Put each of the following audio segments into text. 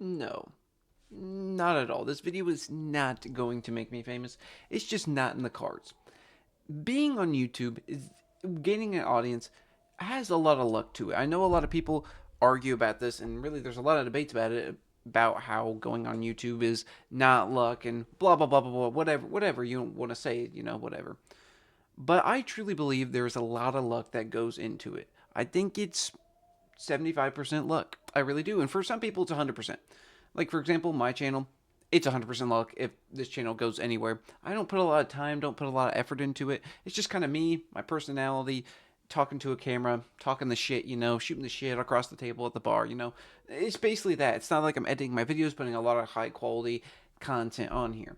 No, not at all. This video is not going to make me famous. It's just not in the cards. Being on YouTube is gaining an audience has a lot of luck to it. I know a lot of people argue about this, and really there's a lot of debates about it, about how going on YouTube is not luck and blah blah blah blah blah, whatever you want to say, whatever. But I truly believe there's a lot of luck that goes into it. I think it's 75% luck. I really do. And for some people, it's 100%. Like, for example, my channel, it's 100% luck if this channel goes anywhere. I don't put a lot of time, don't put a lot of effort into it. It's just kind of me, my personality, talking to a camera, talking the shit, shooting the shit across the table at the bar. It's basically that. It's not like I'm editing my videos, putting a lot of high quality content on here.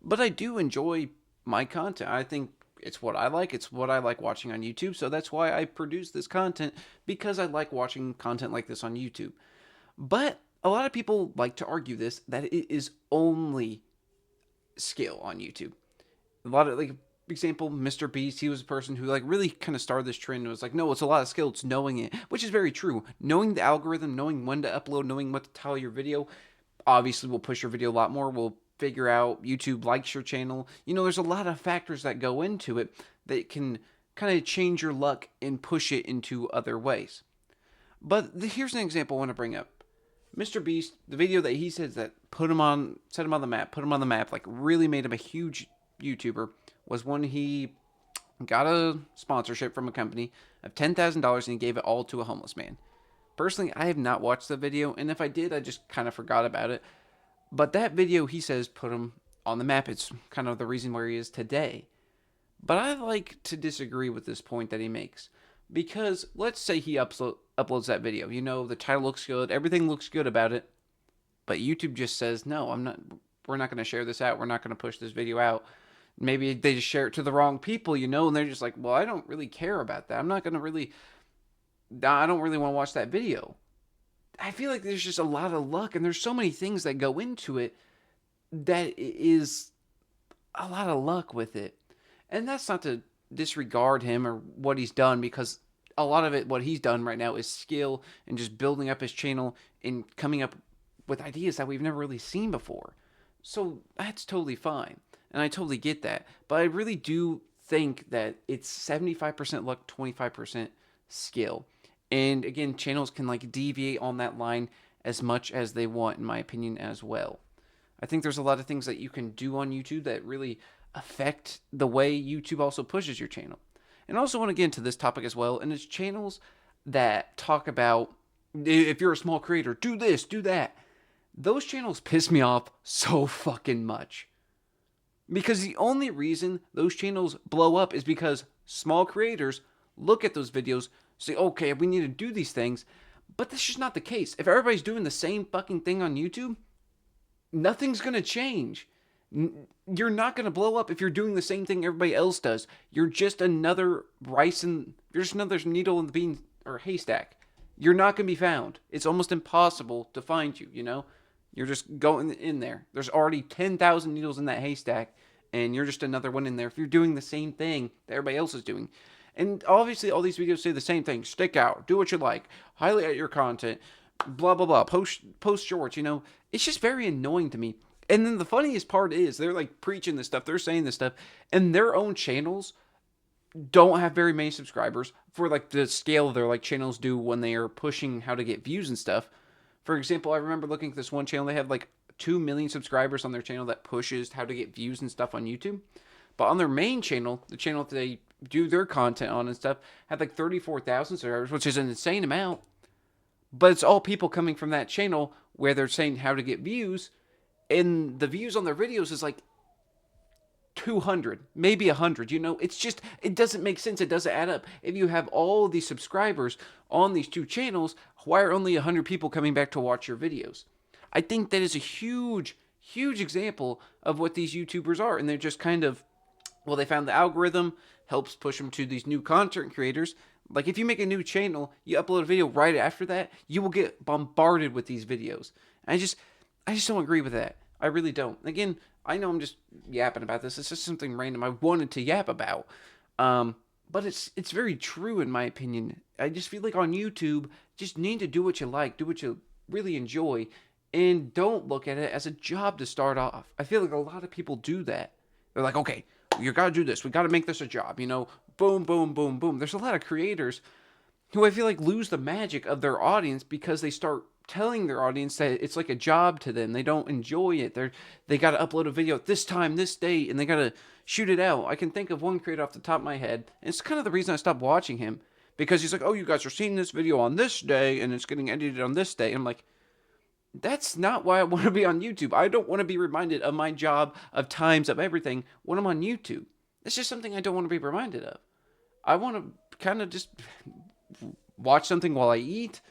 But I do enjoy my content. I think it's what I like. It's what I like watching on YouTube. So that's why I produce this content, because I like watching content like this on YouTube. But a lot of people like to argue this, that it is only skill on YouTube. A lot of, like, example, Mr. Beast, he was a person who like really kind of started this trend and was like, no, it's a lot of skill, it's knowing it, which is very true. Knowing the algorithm, knowing when to upload, knowing what to tell your video, obviously will push your video a lot more, will figure out YouTube likes your channel. There's a lot of factors that go into it that can kind of change your luck and push it into other ways. But here's an example I want to bring up. Mr. Beast, the video that he says that set him on the map, like really made him a huge YouTuber, was when he got a sponsorship from a company of $10,000 and he gave it all to a homeless man. Personally, I have not watched the video, and if I did, I just kind of forgot about it. But that video, he says, put him on the map. It's kind of the reason where he is today. But I like to disagree with this point that he makes. Because let's say he uploads that video. The title looks good, everything looks good about it. But YouTube just says, no, we're not going to share this out. We're not going to push this video out. Maybe they just share it to the wrong people, and they're just like, well, I don't really care about that. I don't really want to watch that video. I feel like there's just a lot of luck, and there's so many things that go into it that is a lot of luck with it. And that's not to disregard him or what he's done, because a lot of it, what he's done right now, is skill and just building up his channel and coming up with ideas that we've never really seen before. So that's totally fine. And I totally get that. But I really do think that it's 75% luck, 25% skill. And again, channels can like deviate on that line as much as they want, in my opinion, as well. I think there's a lot of things that you can do on YouTube that really affect the way YouTube also pushes your channel. And I also want to get into this topic as well, and it's channels that talk about, if you're a small creator, do this, do that. Those channels piss me off so fucking much. Because the only reason those channels blow up is because small creators look at those videos, say, okay, we need to do these things. But that's just not the case. If everybody's doing the same fucking thing on YouTube, nothing's going to change. You're not going to blow up if you're doing the same thing everybody else does. You're just another you're just another needle in the bean or haystack. You're not going to be found. It's almost impossible to find you. You're just going in there. There's already 10,000 needles in that haystack, and you're just another one in there if you're doing the same thing that everybody else is doing. And obviously, all these videos say the same thing. Stick out. Do what you like. Highlight your content. Blah, blah, blah. Post shorts, It's just very annoying to me. And then the funniest part is they're like preaching this stuff. They're saying this stuff. And their own channels don't have very many subscribers for like the scale their like channels do when they are pushing how to get views and stuff. For example, I remember looking at this one channel. They have like 2 million subscribers on their channel that pushes how to get views and stuff on YouTube. But on their main channel, the channel that they do their content on and stuff, had like 34,000 subscribers, which is an insane amount. But it's all people coming from that channel where they're saying how to get views, and the views on their videos is like 200, maybe 100. It's just, it doesn't make sense. It doesn't add up. If you have all these subscribers on these two channels, why are only 100 people coming back to watch your videos? I think that is a huge, huge example of what these YouTubers are. And they're just kind of, well, they found the algorithm helps push them to these new content creators. Like, if you make a new channel, you upload a video right after that, you will get bombarded with these videos. And I just don't agree with that. I really don't. Again, I know I'm just yapping about this. It's just something random I wanted to yap about. But it's very true in my opinion. I just feel like on YouTube, just need to do what you like, do what you really enjoy, and don't look at it as a job to start off. I feel like a lot of people do that. They're like, okay, you got to do this. We got to make this a job. You know, boom, boom, boom, boom. There's a lot of creators who I feel like lose the magic of their audience because they start telling their audience that it's like a job to them. They don't enjoy it. They got to upload a video at this time, this date, and they got to shoot it out. I can think of one creator off the top of my head, and it's kind of the reason I stopped watching him, because he's like, oh, you guys are seeing this video on this day, and it's getting edited on this day. And I'm like, that's not why I want to be on YouTube. I don't want to be reminded of my job, of times, of everything when I'm on YouTube. It's just something I don't want to be reminded of. I want to kind of just watch something while I eat,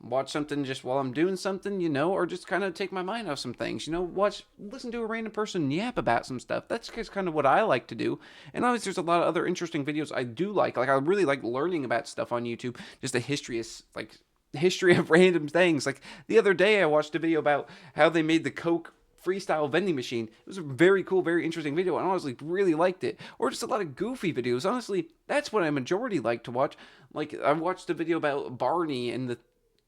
watch something just while I'm doing something, you know, or just kind of take my mind off some things, you know, listen to a random person yap about some stuff. That's just kind of what I like to do. And obviously, there's a lot of other interesting videos I do like. Like, I really like learning about stuff on YouTube, just the history of random things. Like, the other day, I watched a video about how they made the Coke freestyle vending machine. It was a very cool, very interesting video, and I honestly really liked it. Or just a lot of goofy videos. Honestly, that's what I majority like to watch. Like, I watched a video about Barney and the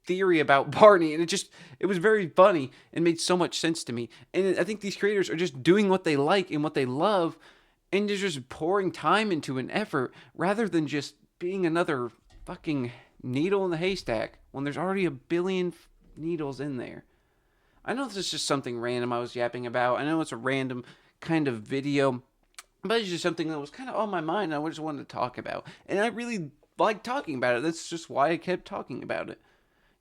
theory about Barney, and it was very funny and made so much sense to me. And I think these creators are just doing what they like and what they love, and they're just pouring time into an effort rather than just being another fucking needle in the haystack when there's already a billion needles in there. I know this is just something random I was yapping about. I know it's a random kind of video, but it's just something that was kind of on my mind and I just wanted to talk about. And I really like talking about it. That's just why I kept talking about it.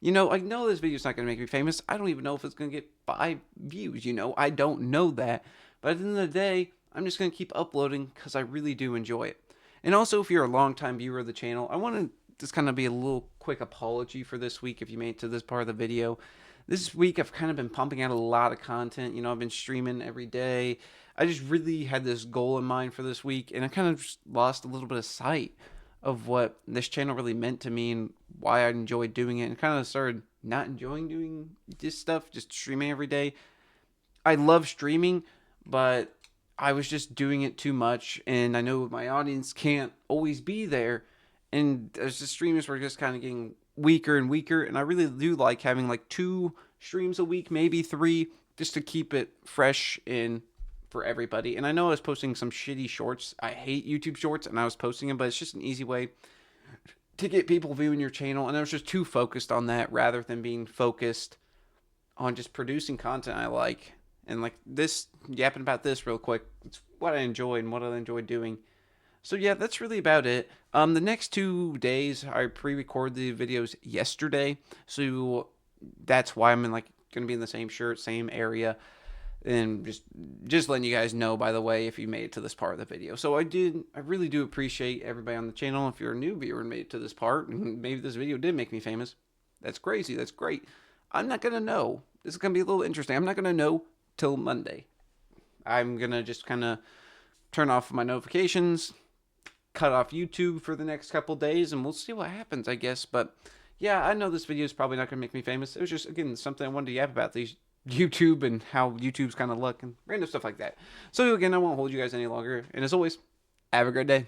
You know, I know this video's not going to make me famous. I don't even know if it's going to get 5 views, you know. I don't know that. But at the end of the day, I'm just going to keep uploading because I really do enjoy it. And also, if you're a longtime viewer of the channel, I want to just kind of be a little quick apology for this week if you made it to this part of the video. This week, I've kind of been pumping out a lot of content. You know, I've been streaming every day. I just really had this goal in mind for this week, and I kind of just lost a little bit of sight of what this channel really meant to me and why I enjoyed doing it, and kind of started not enjoying doing this stuff, just streaming every day. I love streaming, but I was just doing it too much, and I know my audience can't always be there, and as the streamers were just kind of getting weaker and weaker, and I really do like having like 2 streams a week, maybe 3, just to keep it fresh in for everybody. And I know I was posting some shitty shorts. I hate YouTube shorts, and I was posting them, but it's just an easy way to get people viewing your channel, and I was just too focused on that rather than being focused on just producing content I like. And like this, yapping about this real quick, it's what I enjoy and what I enjoy doing. So yeah, that's really about it. The next 2 days, I pre-recorded the videos yesterday, so that's why I'm going to be in the same shirt, same area, and just letting you guys know, by the way, if you made it to this part of the video. So I really do appreciate everybody on the channel. If you're a new viewer and made it to this part, and maybe this video did make me famous, that's crazy, that's great. I'm not going to know. This is going to be a little interesting. I'm not going to know till Monday. I'm going to just kind of turn off my notifications, cut off YouTube for the next couple days, and we'll see what happens, I guess. But yeah, I know this video is probably not going to make me famous. It was just, again, something I wanted to yap about, these YouTube and how YouTube's kind of look and random stuff like that. So again, I won't hold you guys any longer. And as always, have a great day.